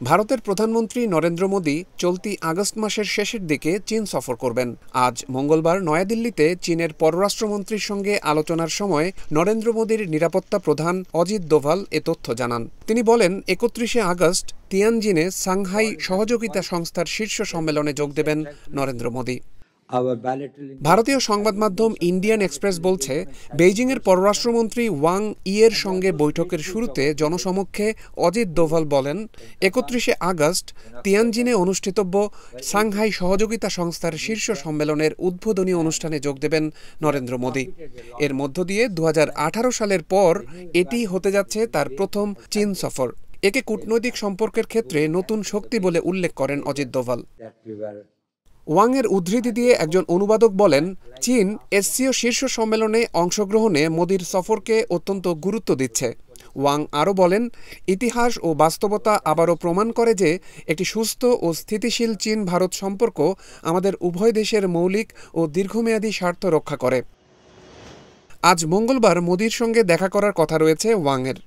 ভারতের প্রধানমন্ত্রী নরেন্দ্র মোদী চলতি আগস্ট মাসের শেষের দিকে চীন সফর করবেন। আজ মঙ্গলবার নয়াদিল্লিতে চীনের পররাষ্ট্রমন্ত্রীর সঙ্গে আলোচনার সময় নরেন্দ্র মোদীর নিরাপত্তা প্রধান অজিত দোভাল এ তথ্য জানান। তিনি বলেন, ৩১শে আগস্ট তিয়ানজিনে সাংহাই সহযোগিতা সংস্থার শীর্ষ সম্মেলনে যোগ দেবেন নরেন্দ্র মোদী। ভারতীয় সংবাদ মাধ্যম ইন্ডিয়ান এক্সপ্রেস বলছে, বেইজিংয়ের পররাষ্ট্রমন্ত্রী ওয়াং ইয়ের সঙ্গে বৈঠকের শুরুতে জনসমক্ষে অজিত দোভাল বলেন, ৩১শে আগস্ট তিয়ানজিনে অনুষ্ঠিতব্য সাংহাই সহযোগিতা সংস্থার শীর্ষ সম্মেলনের উদ্বোধনী অনুষ্ঠানে যোগ দেবেন নরেন্দ্র মোদী। এর মধ্য দিয়ে ২০১৮ সালের পর এটি হতে যাচ্ছে তার প্রথম চীন সফর। একে কূটনৈতিক সম্পর্কের ক্ষেত্রে নতুন শক্তি বলে উল্লেখ করেন অজিত দোভাল। ওয়াংয়ের উদ্ধৃতি দিয়ে একজন অনুবাদক বলেন, চীন এসসিও শীর্ষ সম্মেলনে অংশগ্রহণে মোদীর সফরকে অত্যন্ত গুরুত্ব দিচ্ছে। ওয়াং আরও বলেন, ইতিহাস ও বাস্তবতা আবারও প্রমাণ করে যে একটি সুস্থ ও স্থিতিশীল চীন ভারত সম্পর্ক আমাদের উভয় দেশের মৌলিক ও দীর্ঘমেয়াদী স্বার্থ রক্ষা করে। আজ মঙ্গলবার মোদীর সঙ্গে দেখা করার কথা রয়েছে ওয়াংয়ের।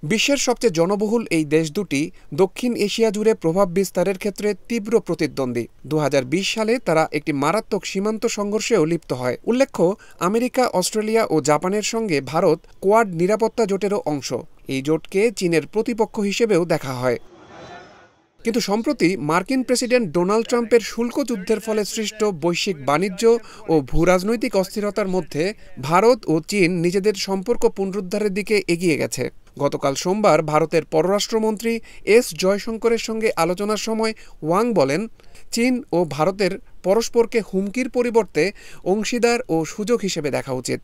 বিশ্বের সবচেয়ে জনবহুল এই দেশ দুটি দক্ষিণ এশিয়া জুড়ে প্রভাব বিস্তারের ক্ষেত্রে তীব্র প্রতিদ্বন্দ্বী। ২০২০ সালে তারা একটি মারাত্মক সীমান্ত সংঘর্ষেও লিপ্ত হয়। উল্লেখ্য, আমেরিকা, অস্ট্রেলিয়া ও জাপানের সঙ্গে ভারত কোয়াড নিরাপত্তা জোটেরও অংশ। এই জোটকে চীনের প্রতিপক্ষ হিসেবেও দেখা হয়। কিন্তু সম্প্রতি মার্কিন প্রেসিডেন্ট ডোনাল্ড ট্রাম্পের শুল্ক যুদ্ধের ফলে সৃষ্ট বৈশ্বিক বাণিজ্য ও ভূরাজনৈতিক অস্থিরতার মধ্যে ভারত ও চীন নিজেদের সম্পর্ক পুনরুদ্ধারের দিকে এগিয়ে গেছে। গতকাল সোমবার ভারতের পররাষ্ট্রমন্ত্রী এস জয়শঙ্করের সঙ্গে আলোচনার সময় ওয়াং বলেন, চীন ও ভারতের পরস্পরকে হুমকির পরিবর্তে অংশীদার ও সুযোগ হিসেবে দেখা উচিত।